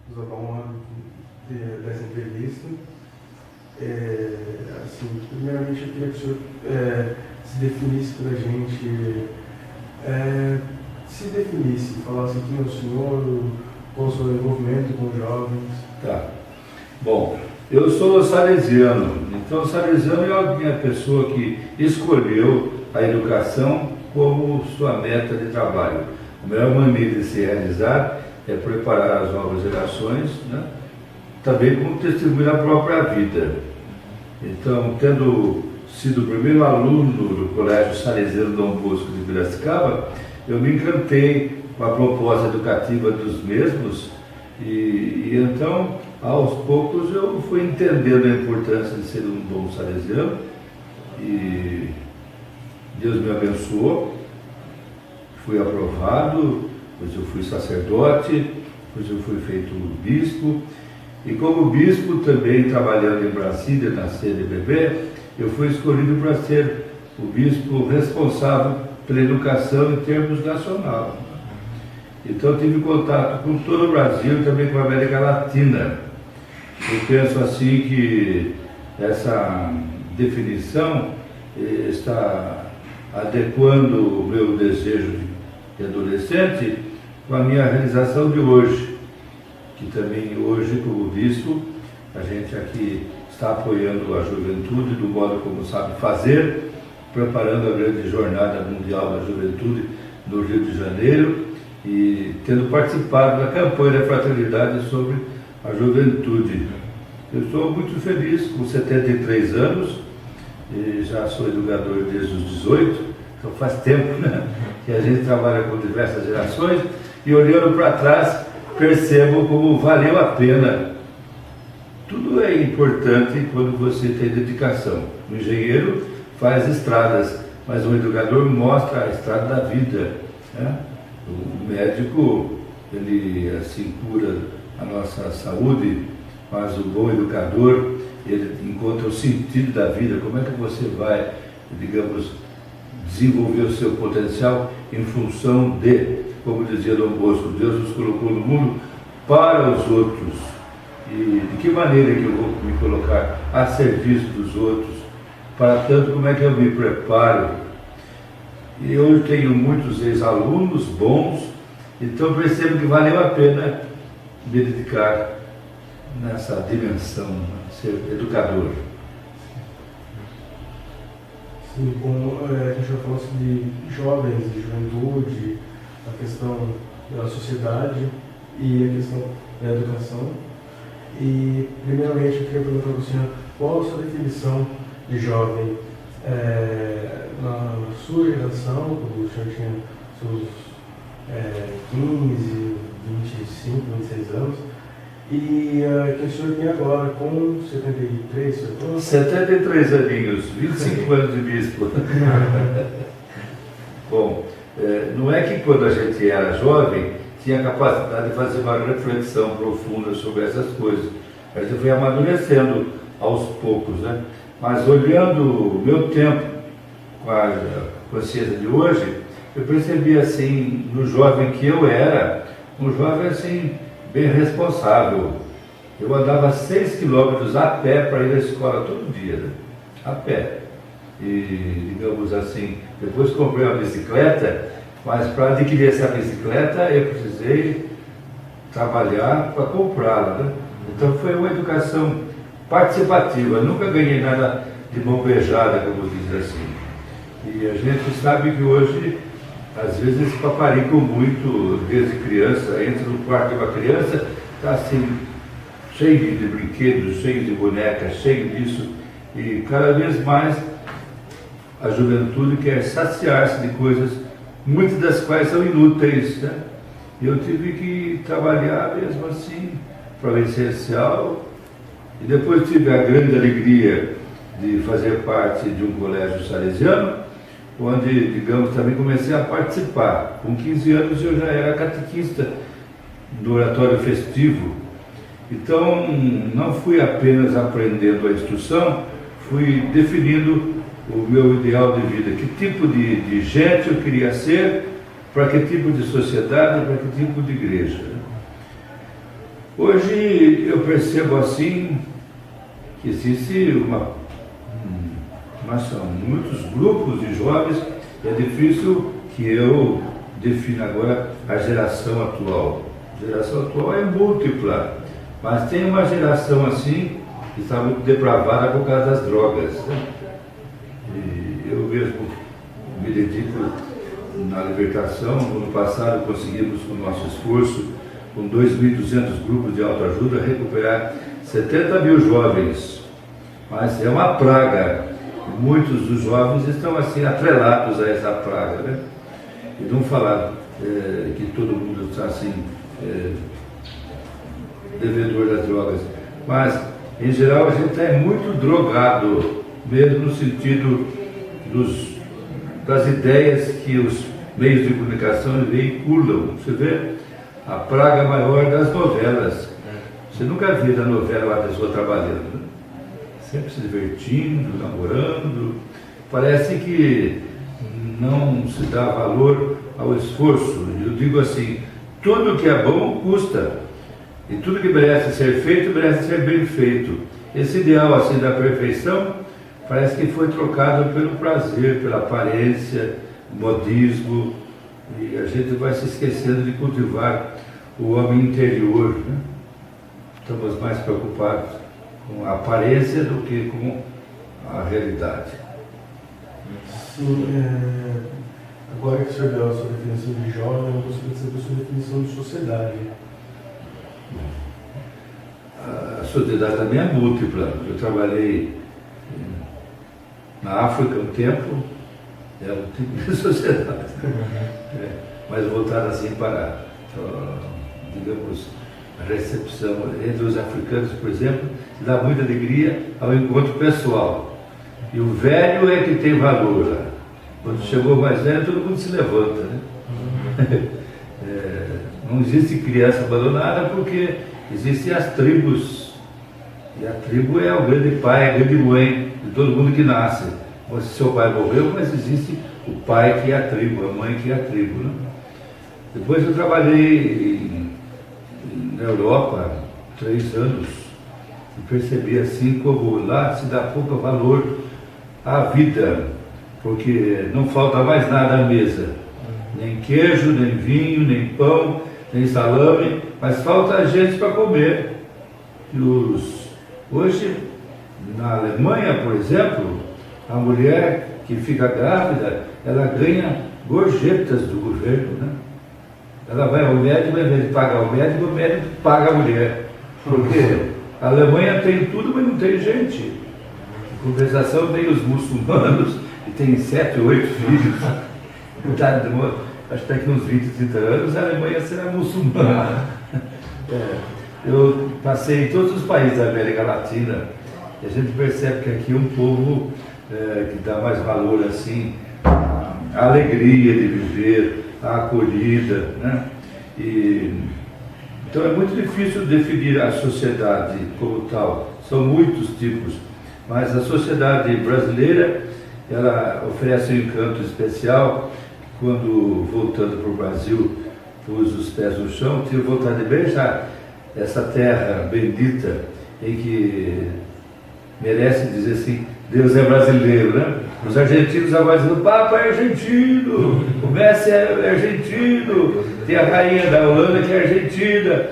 nos dar uma dessa entrevista. Assim, primeiramente eu queria que o senhor se definisse para a gente, falasse quem é o senhor, qual o seu envolvimento com jovens. Tá. Bom, eu sou salesiano, então o salesiano é a pessoa que escolheu a educação como sua meta de trabalho. A melhor maneira de se realizar é preparar as novas gerações, né? Também como testemunho da própria vida. Então, tendo sido o primeiro aluno do Colégio Salesiano Dom Bosco de Piracicaba, eu me encantei com a proposta educativa dos mesmos e então, aos poucos, eu fui entendendo a importância de ser um bom salesiano e Deus me abençoou, fui aprovado, pois eu fui sacerdote, pois eu fui feito bispo. E como bispo, também trabalhando em Brasília, na CNBB, eu fui escolhido para ser o bispo responsável pela educação em termos nacional. Então eu tive contato com todo o Brasil e também com a América Latina. Eu penso assim que essa definição está adequando o meu desejo de adolescente com a minha realização de hoje. Que também hoje, como bispo, a gente aqui está apoiando a juventude do modo como sabe fazer, preparando a grande jornada mundial da juventude no Rio de Janeiro e tendo participado da campanha da fraternidade sobre a juventude. Eu estou muito feliz, com 73 anos, e já sou educador desde os 18, então faz tempo, né, que a gente trabalha com diversas gerações, e olhando para trás, percebo como valeu a pena. Tudo é importante quando você tem dedicação. O engenheiro faz estradas, mas o educador mostra a estrada da vida, né? O médico, ele assim cura a nossa saúde, mas o bom educador, ele encontra o sentido da vida. Como é que você vai, digamos, desenvolver o seu potencial em função de, como dizia Dom Bosco, Deus nos colocou no mundo para os outros. E de que maneira que eu vou me colocar a serviço dos outros? Para tanto, como é que eu me preparo? E eu tenho muitos ex-alunos bons, então percebo que valeu a pena me dedicar nessa dimensão, ser educador. Sim, como a gente já falou de jovens, de juventude, a questão da sociedade e a questão da educação. E, primeiramente, eu queria perguntar para o senhor qual a sua definição de jovem na sua geração, quando o senhor tinha seus 15, 25, 26 anos, e que o senhor tem agora com 73, senhor? 73 aninhos, 25 anos de bispo. Bom, não é que quando a gente era jovem tinha capacidade de fazer uma reflexão profunda sobre essas coisas. A gente foi amadurecendo aos poucos, né? Mas olhando o meu tempo com a consciência de hoje, eu percebi assim, no jovem que eu era, um jovem assim, bem responsável. Eu andava 6 quilômetros a pé para ir à escola todo dia, né? A pé. E, digamos assim, depois comprei uma bicicleta, mas para adquirir essa bicicleta eu precisei trabalhar para comprá-la, né? Então foi uma educação participativa, nunca ganhei nada de mão beijada, como diz assim. E a gente sabe que hoje, às vezes, paparicam muito desde criança, entra no quarto de uma criança, está assim, cheio de brinquedos, cheio de bonecas, cheio disso, e cada vez mais a juventude quer saciar-se de coisas, muitas das quais são inúteis, né? E eu tive que trabalhar mesmo assim, para o essencial, e depois tive a grande alegria de fazer parte de um colégio salesiano, onde, digamos, também comecei a participar. Com 15 anos eu já era catequista do oratório festivo. Então, não fui apenas aprendendo a instrução, fui definindo o meu ideal de vida, que tipo de gente eu queria ser, para que tipo de sociedade, para que tipo de igreja. Hoje eu percebo assim que existe são muitos grupos de jovens, é difícil que eu defina agora a geração atual. A geração atual é múltipla, mas tem uma geração assim que está muito depravada por causa das drogas, né? E eu mesmo me dedico na libertação. No ano passado conseguimos, com o nosso esforço, com 2.200 grupos de autoajuda, recuperar 70 mil jovens. Mas é uma praga. Muitos dos jovens estão assim atrelados a essa praga, né? E não falar que todo mundo está assim devedor das drogas, mas em geral a gente está muito drogado, mesmo no sentido das ideias que os meios de comunicação veiculam. Você vê a praga maior das novelas. Você nunca vê na novela uma pessoa trabalhando, né? Sempre se divertindo, namorando. Parece que não se dá valor ao esforço. Eu digo assim, tudo que é bom custa. E tudo que merece ser feito, merece ser bem feito. Esse ideal assim da perfeição parece que foi trocado pelo prazer, pela aparência, modismo. E a gente vai se esquecendo de cultivar o homem interior, né? Estamos mais preocupados com a aparência do que com a realidade. Sim, agora que o senhor deu a sua definição de jovem, eu gostaria de saber a sua definição de sociedade. A sociedade também é múltipla. Eu trabalhei na África um tempo, é um tipo de sociedade, mas voltada assim para, digamos, a recepção entre os africanos, por exemplo, dá muita alegria ao encontro pessoal. E o velho é que tem valor lá. Quando chegou o mais velho, todo mundo se levanta, né? Não existe criança abandonada porque existem as tribos. E a tribo é o grande pai, a grande mãe de todo mundo que nasce. Mas seu pai morreu, mas existe o pai que é a tribo, a mãe que é a tribo, né? Depois eu trabalhei na Europa 3 anos e percebi assim como lá se dá pouco valor à vida, porque não falta mais nada à mesa, nem queijo, nem vinho, nem pão, nem salame, mas falta gente para comer. Hoje, na Alemanha, por exemplo, a mulher que fica grávida, ela ganha gorjetas do governo, né? Ela vai ao médico, ao invés de pagar o médico paga a mulher. Porque a Alemanha tem tudo, mas não tem gente. Em compensação, tem os muçulmanos, que têm 7 ou 8 filhos. Acho que daqui uns 20, 30 anos a Alemanha será muçulmana. Eu passei em todos os países da América Latina e a gente percebe que aqui é um povo que dá mais valor assim à alegria de viver, à acolhida, né? Então é muito difícil definir a sociedade como tal. São muitos tipos, mas a sociedade brasileira ela oferece um encanto especial. Quando, voltando para o Brasil, pus os pés no chão, tive vontade de beijar essa terra bendita em que merece dizer assim, Deus é brasileiro, né? Os argentinos agora dizem, o Papa é argentino, o Messi é argentino, tem a rainha da Holanda que é argentina,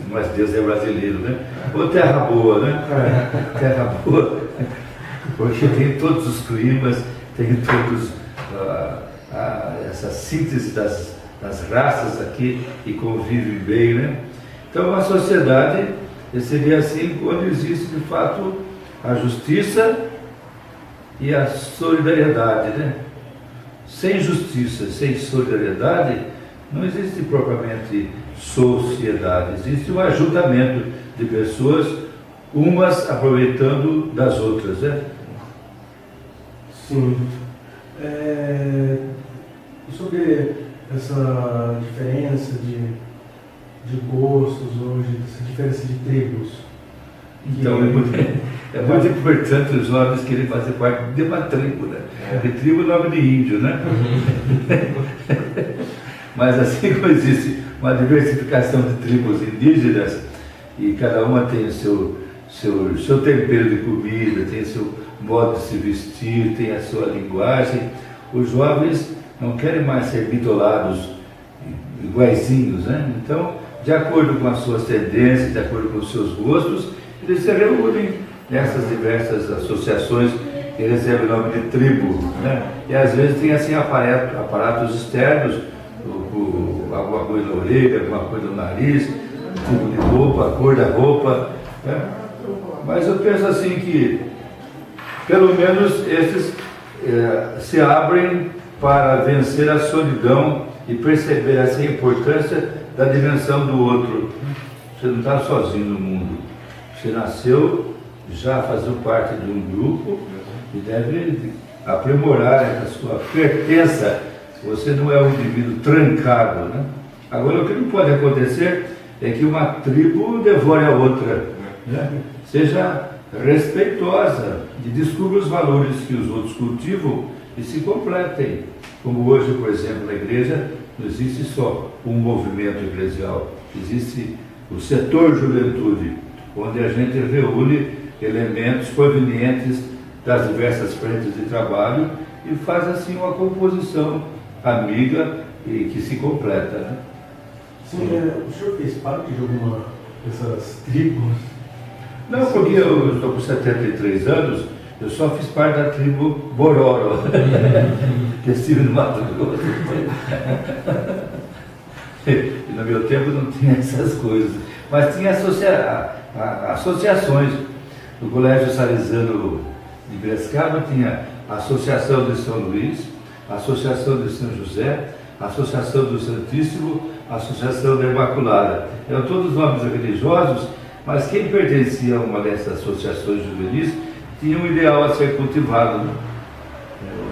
mas Deus é brasileiro, né? Ô terra boa, né? Terra boa, porque tem todos os climas, tem todos essa síntese das raças aqui que convivem bem, né? Então uma sociedade seria assim quando existe de fato a justiça e a solidariedade, né? Sem justiça, sem solidariedade, não existe propriamente sociedade, existe um ajuntamento de pessoas, umas aproveitando das outras, né? Sim. Sobre essa diferença de gostos hoje, essa diferença de tribos. Então é muito importante os jovens querem fazer parte de uma tribo, né? De tribo é nome de índio, né? Mas assim como existe uma diversificação de tribos indígenas, e cada uma tem seu tempero de comida, tem seu modo de se vestir, tem a sua linguagem. Os jovens não querem mais ser bitolados iguaizinhos, né? Então, de acordo com as suas tendências, de acordo com os seus gostos, eles se reúnem nessas diversas associações que recebem o nome de tribo, né? E às vezes tem assim aparatos externos, alguma coisa na orelha, alguma coisa no nariz, tipo de roupa, a cor da roupa, né? Mas eu penso assim que pelo menos esses se abrem para vencer a solidão e perceber essa importância da dimensão do outro. Você não está sozinho no mundo. Você nasceu já fazendo parte de um grupo e deve aprimorar a sua pertença. Você não é um indivíduo trancado, né? Agora, o que não pode acontecer é que uma tribo devore a outra, né? Seja respeitosa e descubra os valores que os outros cultivam e se completem. Como hoje, por exemplo, na igreja, não existe só um movimento eclesial, existe o setor juventude, onde a gente reúne elementos provenientes das diversas frentes de trabalho e faz assim uma composição amiga e que se completa, né? Sim, o senhor fez parte de alguma dessas tribos? Não, porque eu estou com 73 anos, eu só fiz parte da tribo Bororo, que estive no Mato Grosso. E no meu tempo não tinha essas coisas, mas tinha associações. No Colégio Salesiano de Piracicaba tinha a Associação de São Luís, a Associação de São José, a Associação do Santíssimo, a Associação da Imaculada. Eram todos nomes religiosos, mas quem pertencia a uma dessas associações juvenis tinha um ideal a ser cultivado, né?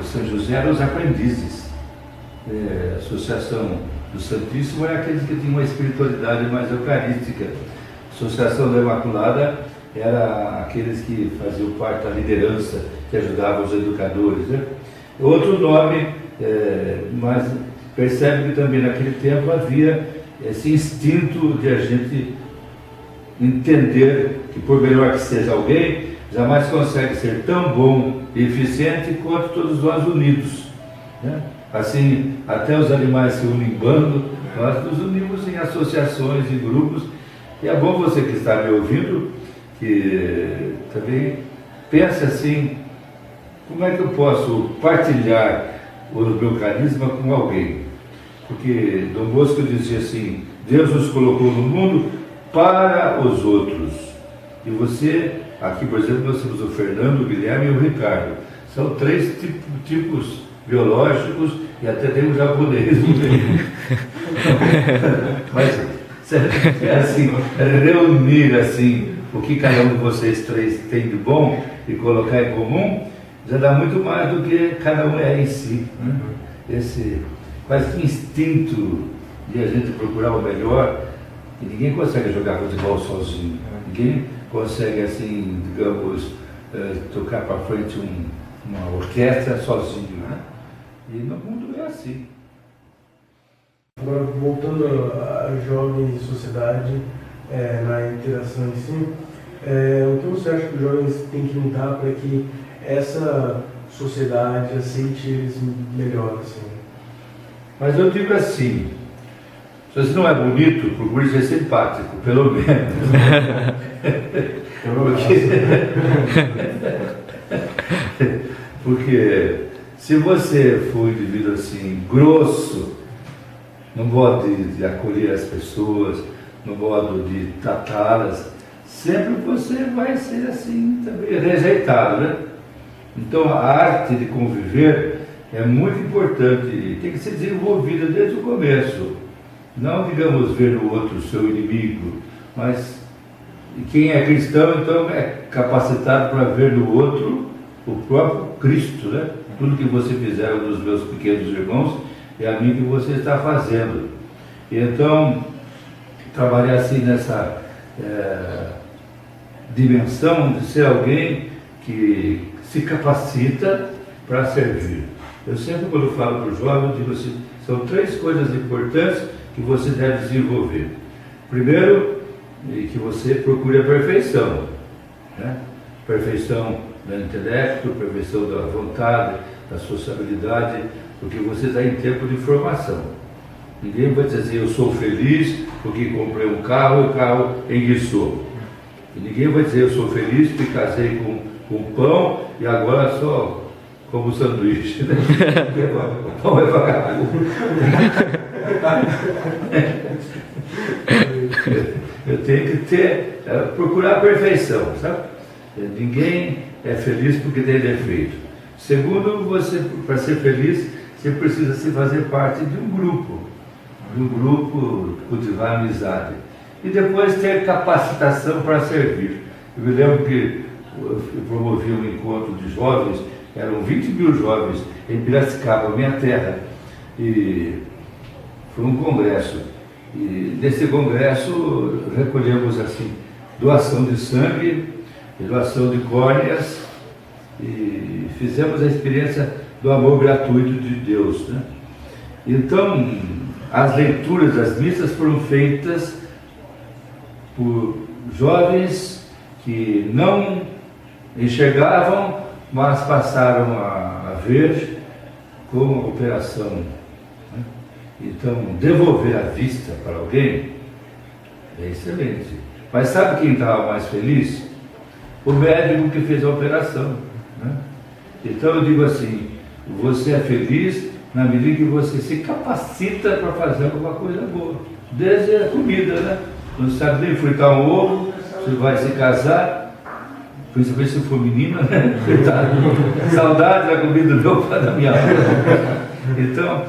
O São José eram os aprendizes. A Associação do Santíssimo era aqueles que tinham uma espiritualidade mais eucarística. A Associação da Imaculada era aqueles que faziam parte da liderança, que ajudavam os educadores, né? Outro nome, mas percebe que também naquele tempo havia esse instinto de a gente entender que, por melhor que seja alguém, jamais consegue ser tão bom e eficiente quanto todos nós unidos, né? Assim, até os animais se unem em bando, nós nos unimos em associações e grupos, e é bom você que está me ouvindo, que também pense assim, como é que eu posso partilhar o meu carisma com alguém? Porque Dom Bosco dizia assim, Deus nos colocou no mundo para os outros. E você, aqui por exemplo, nós temos o Fernando, o Guilherme e o Ricardo. São três tipos biológicos e até tem um japonês. Mas é assim, reunir assim o que cada um de vocês três tem de bom e colocar em comum, já dá muito mais do que cada um é em si, né? Esse quase que instinto de a gente procurar o melhor, e ninguém consegue jogar futebol sozinho, ninguém consegue assim, digamos, tocar para frente uma orquestra sozinho, né? E no mundo é assim. Agora, voltando a jovens e sociedade, na interação em si, o que você acha que os jovens têm que lutar para que essa sociedade aceite eles melhor, assim? Mas eu digo assim, se você não é bonito, procure ser simpático, pelo menos. Porque se você for um indivíduo assim, grosso, no modo de acolher as pessoas, no modo de tratá-las, sempre você vai ser assim também rejeitado, né? Então a arte de conviver é muito importante e tem que ser desenvolvida desde o começo. Não, digamos, ver no outro o seu inimigo, mas quem é cristão, então, é capacitado para ver no outro o próprio Cristo, né? Tudo que você fizer dos meus pequenos irmãos é a mim que você está fazendo. E então, trabalhar assim nessa dimensão de ser alguém que se capacita para servir. Eu sempre, quando falo para o jovem, eu digo assim, são três coisas importantes que você deve desenvolver. Primeiro, e que você procure a perfeição, né? Perfeição do intelecto, perfeição da vontade, da sociabilidade, porque você está em tempo de formação. Ninguém vai dizer assim, eu sou feliz porque comprei um carro e o carro enguiçou. E ninguém vai dizer, eu sou feliz porque casei com pão e agora só como sanduíche. Né? O pão é vagabundo. Eu tenho que procurar a perfeição, sabe? Ninguém é feliz porque tem defeito. Segundo, para ser feliz, você precisa se fazer parte de um grupo, cultivar amizade. E depois ter capacitação para servir. Eu me lembro que eu promovi um encontro de jovens, eram 20 mil jovens em Piracicaba, minha terra, e foi um congresso. E nesse congresso recolhemos assim, doação de sangue, doação de córneas, e fizemos a experiência do amor gratuito de Deus, né? Então, as leituras das missas foram feitas por jovens que não enxergavam, mas passaram a ver como operação, né? Então, devolver a vista para alguém é excelente. Mas sabe quem estava mais feliz? O médico que fez a operação, né? Então eu digo assim, você é feliz na medida que você se capacita para fazer alguma coisa boa. Desde a comida, né? Não sabe nem fritar um ovo, você vai se casar, principalmente se for menina, né? Saudade da comida do meu pai, da minha avó. Então,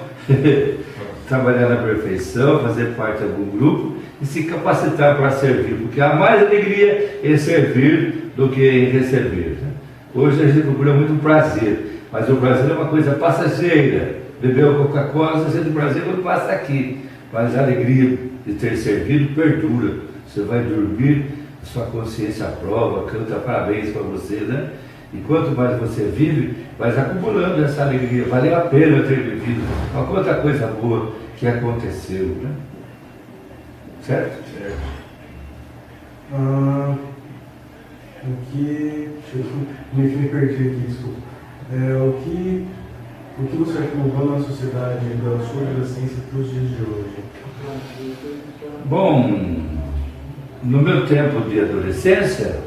trabalhar na perfeição, fazer parte de algum grupo e se capacitar para servir, porque há mais alegria em servir do que em receber, né? Hoje a gente procura muito prazer, mas o prazer é uma coisa passageira. Beber uma Coca-Cola, você sente prazer quando passa aqui, mas a alegria de ter servido perdura. Você vai dormir, sua consciência aprova, canta parabéns para você, né? E quanto mais você vive, vai acumulando essa alegria. Valeu a pena ter vivido. Olha quanta coisa boa que aconteceu, né? Certo? Certo. Me perdi aqui, desculpa. O que você acha que mudou na sociedade da sua adolescência para os dias de hoje? Bom, no meu tempo de adolescência,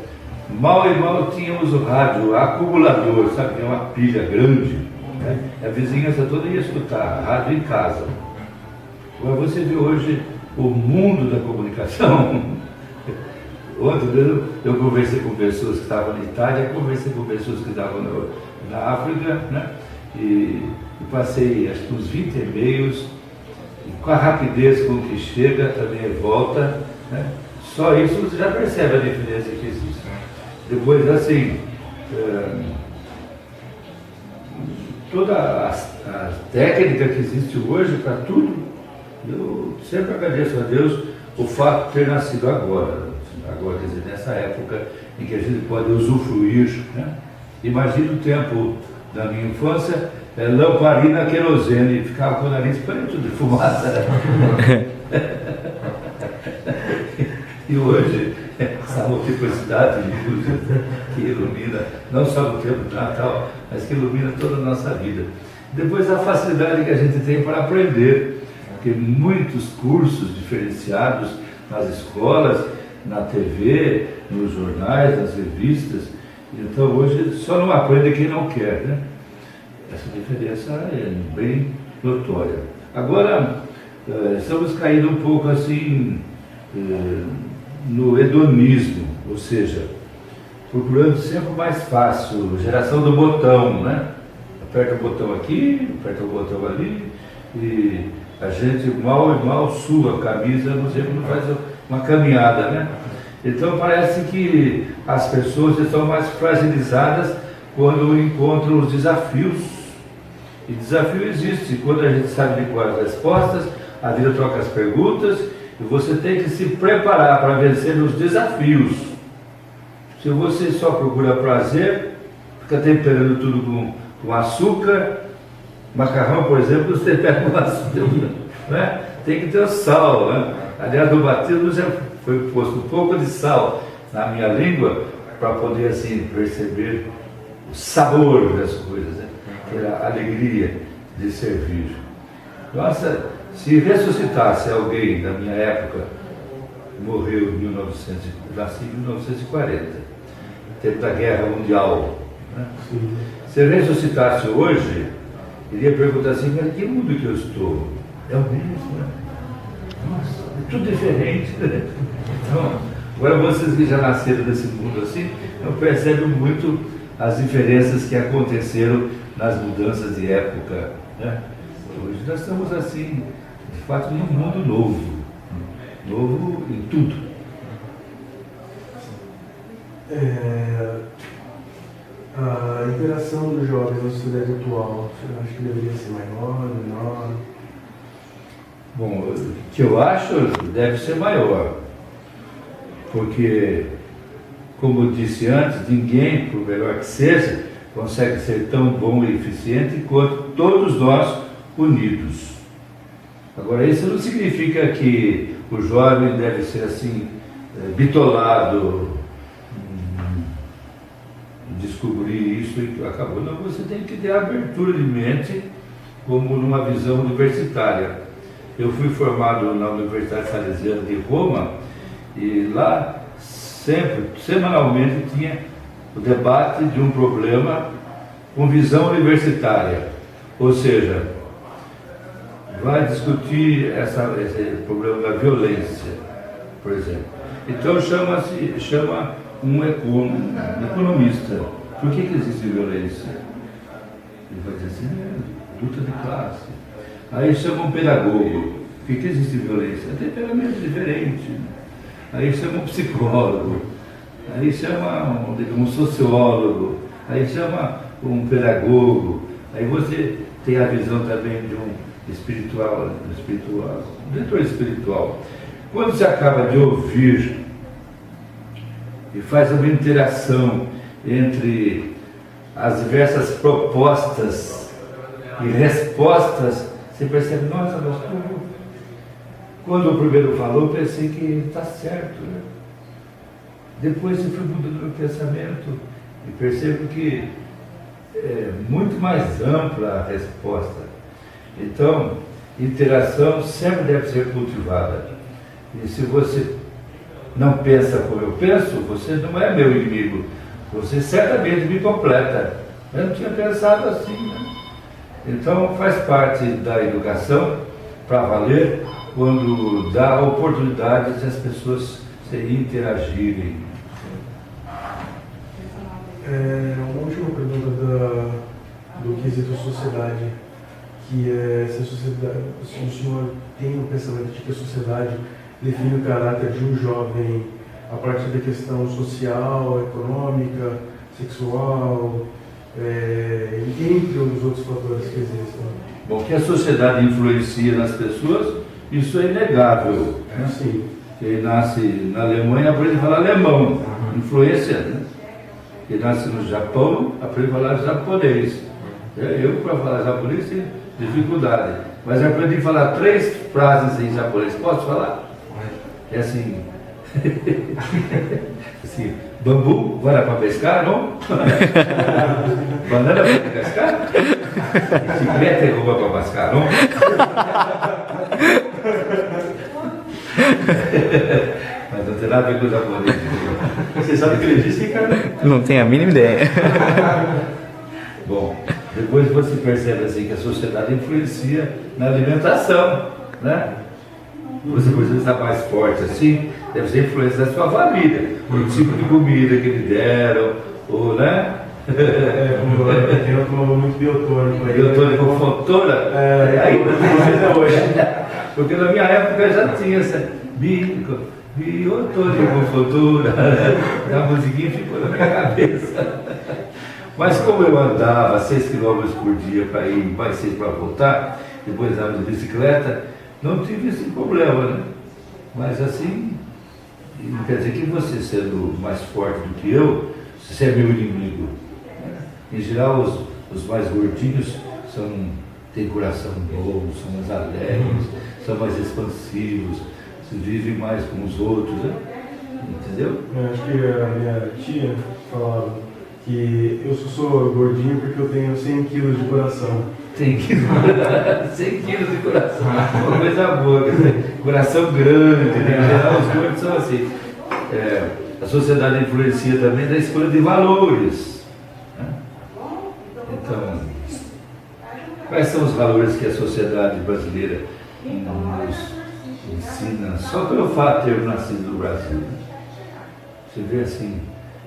mal e mal tínhamos o rádio acumulador, sabe? Uma pilha grande, né? A vizinhança toda ia escutar rádio em casa. Agora você vê hoje o mundo da comunicação. Ontem mesmo eu conversei com pessoas que estavam na Itália, conversei com pessoas que estavam na África, né? E passei acho que uns 20 e-mails, com a rapidez com que chega, também volta, né? Só isso você já percebe a diferença que existe. Depois, assim, toda a técnica que existe hoje para tudo, eu sempre agradeço a Deus o fato de ter nascido agora, quer dizer, nessa época em que a gente pode usufruir, né? Imagina o tempo da minha infância, lamparina querosene, ficava com o nariz preto de fumaça. E hoje, essa multiplicidade de luzes que ilumina, não só no tempo do Natal, mas que ilumina toda a nossa vida. Depois a facilidade que a gente tem para aprender, porque muitos cursos diferenciados nas escolas, na TV, nos jornais, nas revistas. Então hoje só não aprende quem não quer, né? Essa diferença é bem notória. Agora, estamos caindo um pouco assim no hedonismo, ou seja, procurando sempre mais fácil, geração do botão, né? Aperta o botão aqui, aperta o botão ali, e a gente mal e mal sua a camisa, não sei como faz uma caminhada, né? Então parece que as pessoas estão mais fragilizadas quando encontram os desafios. E desafio existe, quando a gente sabe de quais as respostas, a vida troca as perguntas, e você tem que se preparar para vencer os desafios. Se você só procura prazer, fica temperando tudo com açúcar, macarrão, por exemplo, você pega com açúcar, né? Tem que ter o sal, né? Aliás, no batismo já foi posto um pouco de sal na minha língua para poder assim perceber o sabor das coisas, né? Que era a alegria de servir. Nossa, se ressuscitasse alguém da minha época, morreu em 1900, nasci em 1940, tempo da Guerra Mundial, né? Se ressuscitasse hoje, iria perguntar assim, mas que mundo que eu estou? É o mesmo, né? Nossa, é tudo diferente, né? Então, agora vocês que já nasceram nesse mundo assim, não percebem muito as diferenças que aconteceram nas mudanças de época, né? Hoje nós estamos assim, de fato, num mundo novo, novo em tudo. A interação dos jovens na sociedade atual, você acha que deveria ser maior, menor? Bom, o que eu acho deve ser maior, porque, como eu disse antes, ninguém, por melhor que seja, consegue ser tão bom e eficiente quanto todos nós unidos. Agora, isso não significa que o jovem deve ser assim, bitolado, descobrir isso e acabou. Não, você tem que ter abertura de mente, como numa visão universitária. Eu fui formado na Universidade Salesiana de Roma e lá sempre, semanalmente, tinha o debate de um problema com visão universitária. Ou seja, vai discutir esse problema da violência, por exemplo. Então chama um economista. Por que existe violência? Ele vai dizer assim, luta de classe. Aí chama um pedagogo. Por que existe violência? Tem temperamento diferente. Aí chama um psicólogo. Aí chama um sociólogo. Aí chama um pedagogo. Aí você tem a visão também de um diretor espiritual. Quando você acaba de ouvir e faz uma interação entre as diversas propostas e respostas, você percebe, nossa, mas quando o primeiro falou, eu pensei que está certo, né? Depois eu fui mudando meu pensamento e percebo que é muito mais ampla a resposta. Então, interação sempre deve ser cultivada. E se você não pensa como eu penso, você não é meu inimigo. Você certamente me completa. Eu não tinha pensado assim, né? Então, faz parte da educação, para valer, quando dá a oportunidade de as pessoas se interagirem. Uma última pergunta do quesito sociedade, que é se o senhor tem o pensamento de que a sociedade define o caráter de um jovem a partir da questão social, econômica, sexual, entre os outros fatores que existem. Bom, que a sociedade influencia nas pessoas, isso é inegável. Né? Sim. Quem nasce na Alemanha aprende a falar alemão, influência, né? Quem nasce no Japão aprende a falar japonês. Eu, para falar japonês, tenho dificuldade, mas aprendi a falar 3 frases em japonês. Posso falar? É assim, assim, bambu, vara para pescar, não? Banana para pescar? Bicicleta é roupa para pescar, não? Mas não tem nada a ver com o japonês. Você sabe o que ele disse, cara? Não tenho a mínima ideia. Bom, depois você percebe assim que a sociedade influencia na alimentação, né? Você, por exemplo, está mais forte assim, deve ser influência da sua família, o tipo de comida que lhe deram, ou, né? Eu tomo muito biotônico. Biotônico Fontoura? Aí, hoje. Porque na minha época já tinha essa biotônico Fontoura. A musiquinha ficou na minha cabeça. Mas como eu andava 6 km por dia para ir, mais 6 para voltar, depois andava de bicicleta, não tive esse problema, né? Mas assim, não quer dizer que você, sendo mais forte do que eu, você é meu inimigo. Em geral, os mais gordinhos têm coração bom, são mais alegres, são mais expansivos, se vive mais com os outros, né? Entendeu? Eu acho que a minha tia falava que eu sou gordinho porque eu tenho 100 quilos de coração. 100 quilos de coração, uma coisa boa, quer dizer, coração grande, né? Os gordos são assim. A sociedade influencia também da escolha de valores, né? Então, quais são os valores que a sociedade brasileira nos ensina, só pelo fato de ter nascido no Brasil? Você vê assim,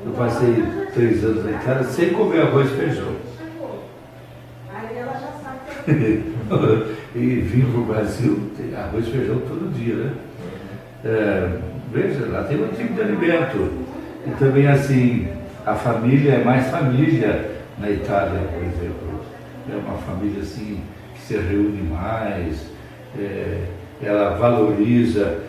eu passei 3 anos na Itália sem comer arroz e feijão. E vim para o Brasil, tem arroz e feijão todo dia, né? Veja, lá tem um tipo de alimento. E também assim, a família é mais família na Itália, por exemplo. É uma família assim que se reúne mais, ela valoriza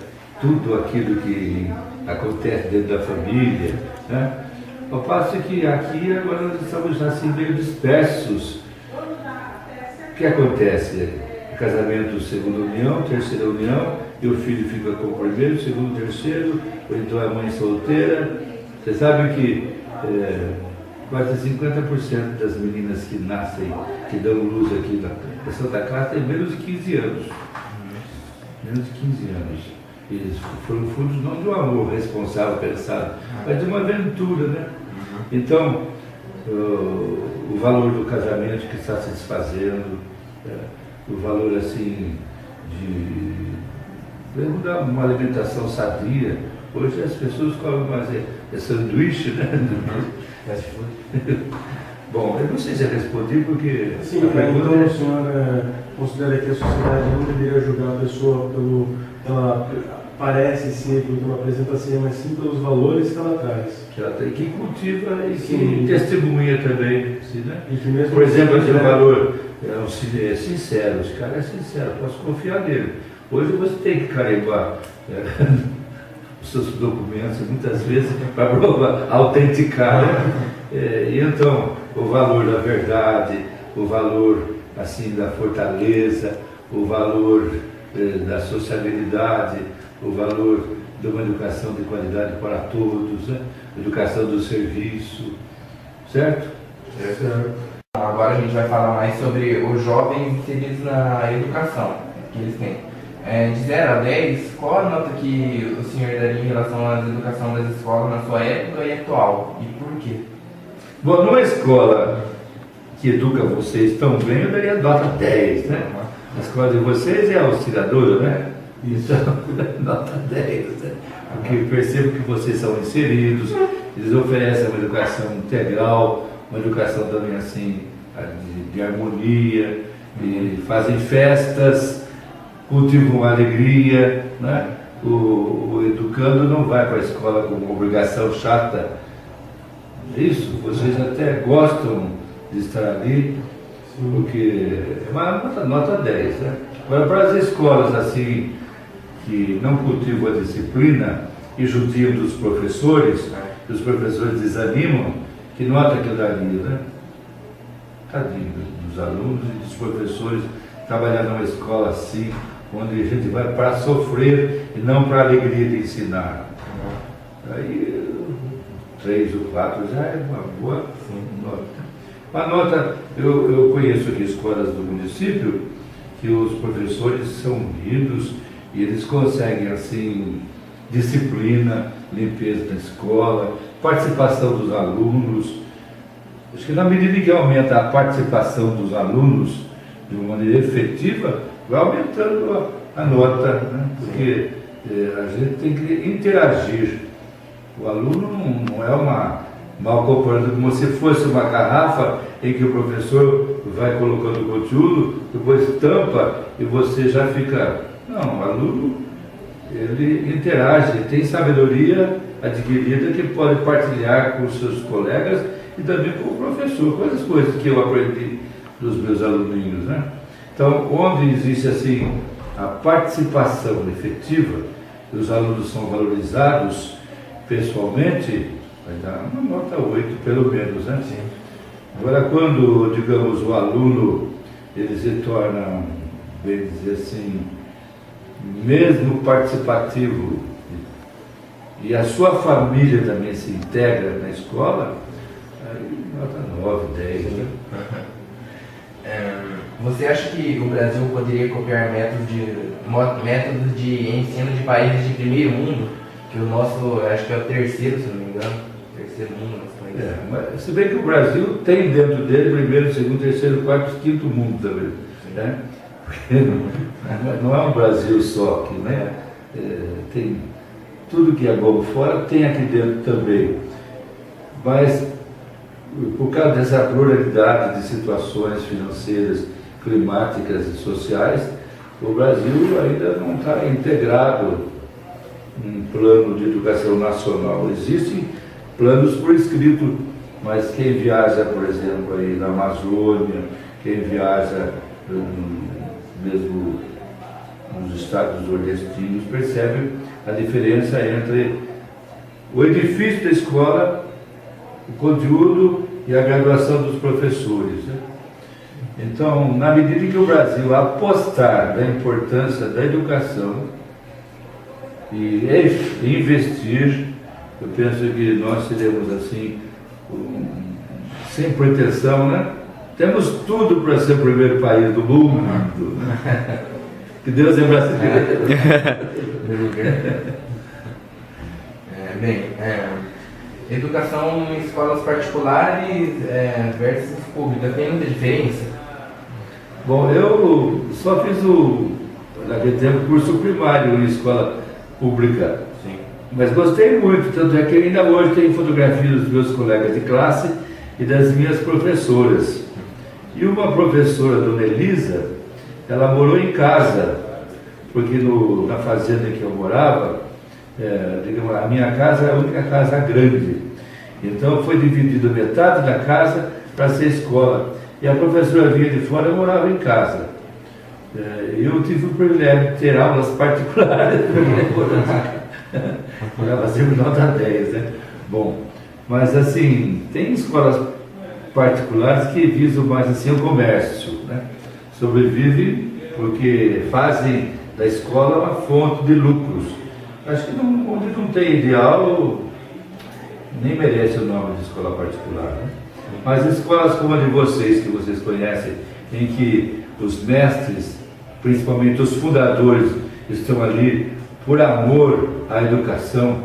tudo aquilo que acontece dentro da família, né? Ao passo que aqui agora nós estamos assim meio dispersos. O que acontece? Casamento, segunda união, terceira união, e o filho fica com o primeiro, segundo, terceiro, ou então a mãe solteira. Você sabe que quase 50% das meninas que nascem, que dão luz aqui na Santa Clara, tem menos de 15 anos. Menos de 15 anos. Eles foram frutos não de um amor responsável, pensado, mas de uma aventura, né? Então, o valor do casamento que está se desfazendo, o valor assim de dar uma alimentação sadia. Hoje as pessoas comem mais sanduíche, né? Bom, eu não sei se eu respondi porque... Sim, então o senhor considera que a sociedade não deveria julgar a pessoa ela parece ser, pelo que ela apresenta ser, mas sim pelos valores que ela traz. Que ela tem, que cultiva e sim, que testemunha também. Assim, né? E que mesmo por exemplo, esse valor é sincero, os caras é sincero, posso confiar nele. Hoje você tem que carimbar os seus documentos, muitas vezes, para provar, autenticar. E então, o valor da verdade, o valor assim, da fortaleza, o valor da sociabilidade, o valor de uma educação de qualidade para todos, né? Educação do serviço, certo? Certo. Agora a gente vai falar mais sobre os jovens inseridos na educação que eles têm. De 0 a 10, qual a nota que o senhor daria em relação à educação das escolas na sua época e atual? E por quê? Bom, numa escola que educa vocês tão bem, eu daria nota 10, né? A escola de vocês é auxiliadora, né? Então, nota 10, né? Porque percebo que vocês são inseridos, eles oferecem uma educação integral, uma educação também assim, de harmonia, e fazem festas, cultivam alegria, né? O educando não vai para a escola com uma obrigação chata. Isso, vocês até gostam de estar ali, porque é uma nota 10, né? Agora, para as escolas assim, que não cultivam a disciplina e judiam dos professores, e os professores desanimam, que nota que eu daria, né? Tadinho dos alunos e dos professores trabalhar numa escola assim, onde a gente vai para sofrer e não para a alegria de ensinar. Aí 3 ou 4 já é uma boa nota. Uma nota, eu conheço aqui escolas do município que os professores são unidos e eles conseguem assim disciplina, limpeza da escola, participação dos alunos. Acho que na medida que aumenta a participação dos alunos de uma maneira efetiva, vai aumentando a nota, né? Porque a gente tem que interagir. O aluno não é mal comparando como se fosse uma garrafa em que o professor vai colocando o conteúdo, depois tampa e você já fica... Não, o aluno, ele interage, tem sabedoria adquirida que pode partilhar com os seus colegas e também com o professor, com as coisas que eu aprendi dos meus aluninhos, né? Então, onde existe assim a participação efetiva, os alunos são valorizados pessoalmente, vai dar uma nota 8 pelo menos, né? Sim. Agora, quando, digamos, o aluno, ele se torna, bem dizer assim, mesmo participativo, e a sua família também se integra na escola, aí nota 9, 10. Né? Você acha que o Brasil poderia copiar métodos de ensino de países de primeiro mundo? Que o nosso, acho que é o terceiro, se não me engano, terceiro mundo. Mas se bem que o Brasil tem dentro dele primeiro, segundo, terceiro, quarto, quinto mundo também. Né? Não é um Brasil só aqui, né? Tem tudo que é bom fora, tem aqui dentro também. Mas por causa dessa pluralidade de situações financeiras, climáticas e sociais, o Brasil ainda não está integrado em plano de educação nacional. Existem planos por escrito, mas quem viaja, por exemplo, aí na Amazônia, quem viaja mesmo nos estados nordestinos, percebe a diferença entre o edifício da escola, o conteúdo e a graduação dos professores. Né? Então, na medida em que o Brasil apostar na importância da educação e investir, eu penso que nós seremos assim, sem pretensão, né? Temos tudo para ser o primeiro país do mundo. Né? Que Deus é brasileiro. Educação em escolas particulares versus públicas, tem muita diferença? Bom, eu só fiz naquele tempo, curso primário em escola pública. Sim. Mas gostei muito, tanto é que ainda hoje tem fotografias dos meus colegas de classe e das minhas professoras. E uma professora, dona Elisa, ela morou em casa, porque na fazenda em que eu morava, digamos, a minha casa é a única casa grande. Então foi dividido metade da casa para ser escola. E a professora vinha de fora e morava em casa. Eu tive o privilégio de ter aulas particulares, morava sempre nota 10, né? Bom, mas assim, tem escolas particulares que visam mais assim o comércio, né? Sobrevivem porque fazem da escola uma fonte de lucros. Acho que onde não tem ideal, nem merece o nome de escola particular, né? Mas escolas como a de vocês, que vocês conhecem, em que os mestres, principalmente os fundadores, estão ali por amor à educação,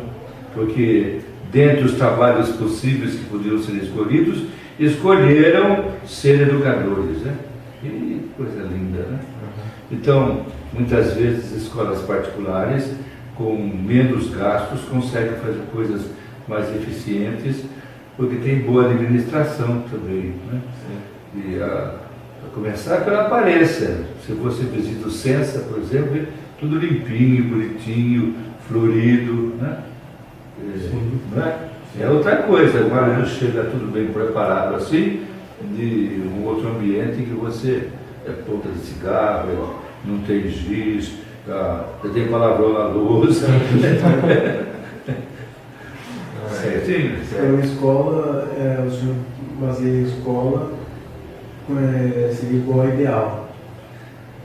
porque dentre os trabalhos possíveis que podiam ser escolhidos, escolheram ser educadores, né? Que coisa linda, né? Então, muitas vezes, escolas particulares, com menos gastos, conseguem fazer coisas mais eficientes, porque tem boa administração também, né? E a começar pela aparência. Se você visita o Sensa, por exemplo, é tudo limpinho, bonitinho, florido, né? Não é? É outra coisa, agora chega tudo bem preparado assim, de um outro ambiente em que você ponta de cigarro, não tem giz, já tem palavrão na louça. Certinho? É uma escola, o senhor baseia a escola seria igual ao ideal.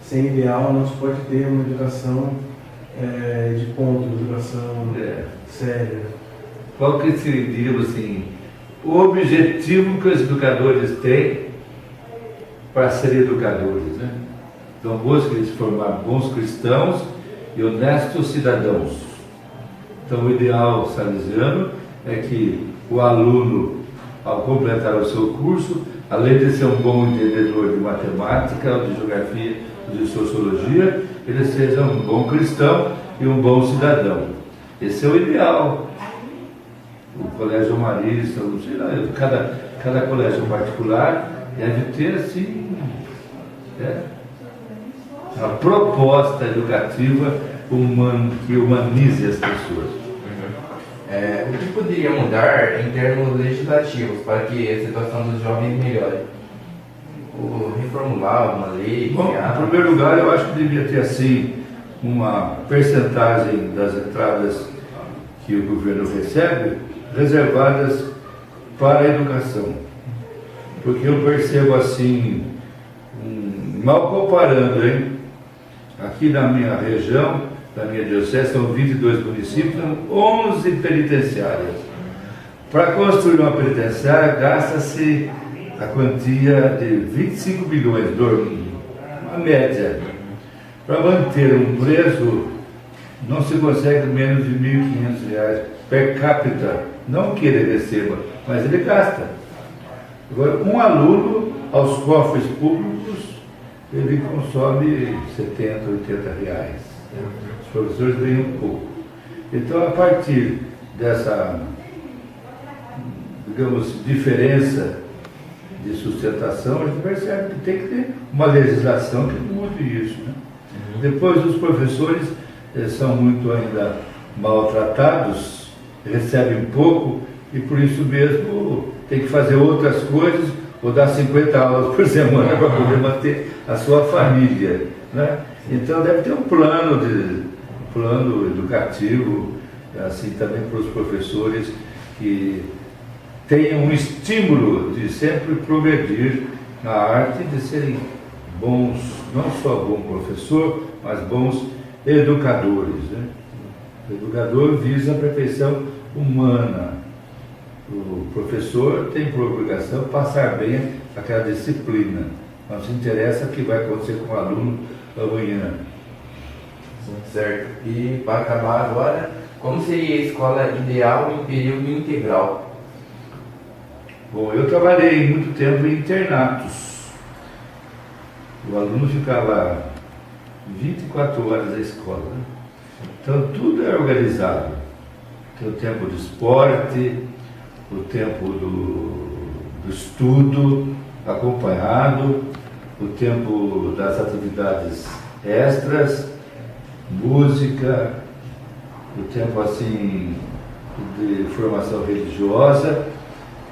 Sem ideal não se pode ter uma educação de ponto, educação séria. Qual que seria, assim, o objetivo que os educadores têm para serem educadores, né? Então, buscam se formar bons cristãos e honestos cidadãos. Então, o ideal salesiano é que o aluno, ao completar o seu curso, além de ser um bom entendedor de matemática, de geografia, de sociologia, ele seja um bom cristão e um bom cidadão. Esse é o ideal. O colégio marista, sei lá, cada colégio particular deve ter, assim, uma proposta educativa que humanize as pessoas. O que poderia mudar em termos legislativos para que a situação dos jovens melhore? Reformular uma lei? Bom, em primeiro lugar, eu acho que devia ter assim uma percentagem das entradas que o governo recebe reservadas para a educação. Porque eu percebo assim, mal comparando, Aqui na minha região, na minha diocese, são 22 municípios, são 11 penitenciárias. Para construir uma penitenciária, gasta-se a quantia de 25 milhões, uma média. Para manter um preso, não se consegue menos de R$ 1.500 per capita. Não que ele receba, mas ele gasta. Agora, um aluno, aos cofres públicos, ele consome 70, 80 reais. Os professores ganham pouco. Então, a partir dessa, digamos, diferença de sustentação, a gente percebe que tem que ter uma legislação que mude isso, né? Depois, os professores são muito ainda maltratados, recebem pouco e por isso mesmo tem que fazer outras coisas ou dar 50 aulas por semana para poder manter a sua família, né? Então deve ter um plano educativo, assim também para os professores que tenham um estímulo de sempre progredir na arte de serem bons, não só bom professor, mas bons educadores, né? O educador visa a perfeição humana. O professor tem por obrigação passar bem aquela disciplina. Não se interessa o que vai acontecer com o aluno amanhã. Certo. E para acabar agora, como seria a escola ideal em período integral? Bom, eu trabalhei muito tempo em internatos. O aluno ficava 24 horas na escola, né? Então tudo é organizado. Tem o tempo do esporte, o tempo do estudo acompanhado, o tempo das atividades extras, música, o tempo assim de formação religiosa.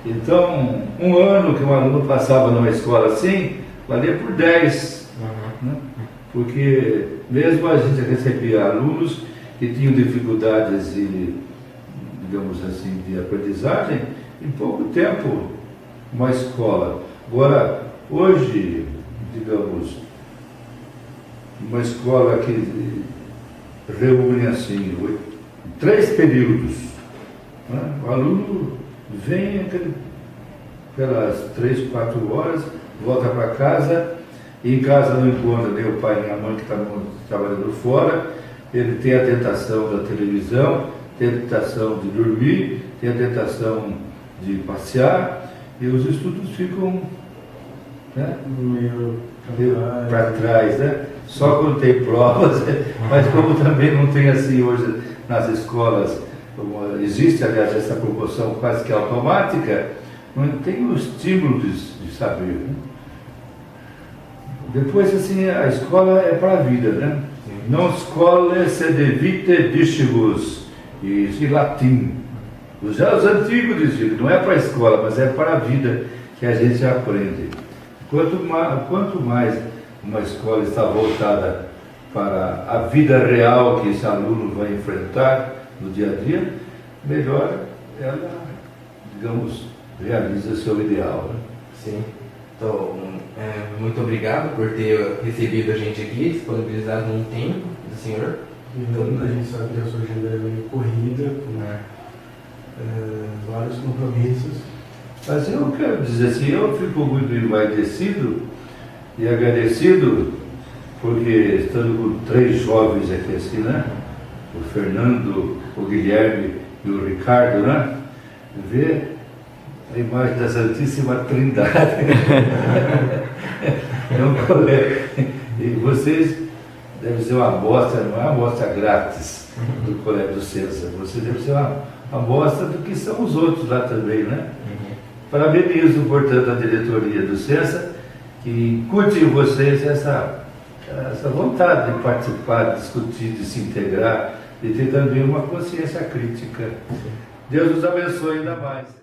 Então, um ano que um aluno passava numa escola assim, valia por 10, né? Porque mesmo a gente recebia alunos que tinham dificuldades de, digamos assim, de aprendizagem, em pouco tempo uma escola. Agora, hoje, digamos, uma escola que reúne assim 3 períodos, né? O aluno vem pelas 3, 4 horas, volta para casa, e em casa não encontra nem o pai nem a mãe que estão trabalhando fora, ele tem a tentação da televisão, tem a tentação de dormir, tem a tentação de passear, e os estudos ficam, né, meio para trás, né? Só quando tem provas, mas como também não tem assim hoje nas escolas, existe aliás essa proporção quase que automática, não tem o estímulo de saber, né? Depois assim, a escola é para a vida, né? Non scholae sed vitae dicebus, isso em latim. Os antigos diziam, não é para a escola, mas é para a vida que a gente aprende. Quanto mais uma escola está voltada para a vida real que esse aluno vai enfrentar no dia a dia, melhor ela, digamos, realiza seu ideal, né? Sim. Então, muito obrigado por ter recebido a gente aqui, disponibilizado um tempo do senhor. A gente sabe que a sua agenda é meio corrida, com vários compromissos. Mas eu quero dizer assim, eu fico muito envaidecido e agradecido, porque estando com 3 jovens aqui assim, né? O Fernando, o Guilherme e o Ricardo, né? Ver a imagem da Santíssima Trindade. É um colégio. E vocês devem ser uma amostra, não é uma amostra grátis do Colégio do Sensa. Vocês devem ser uma amostra do que são os outros lá também, né? Parabenizo, portanto, a diretoria do Sensa, que incute em vocês essa vontade de participar, de discutir, de se integrar, de ter também uma consciência crítica. Deus nos abençoe ainda mais.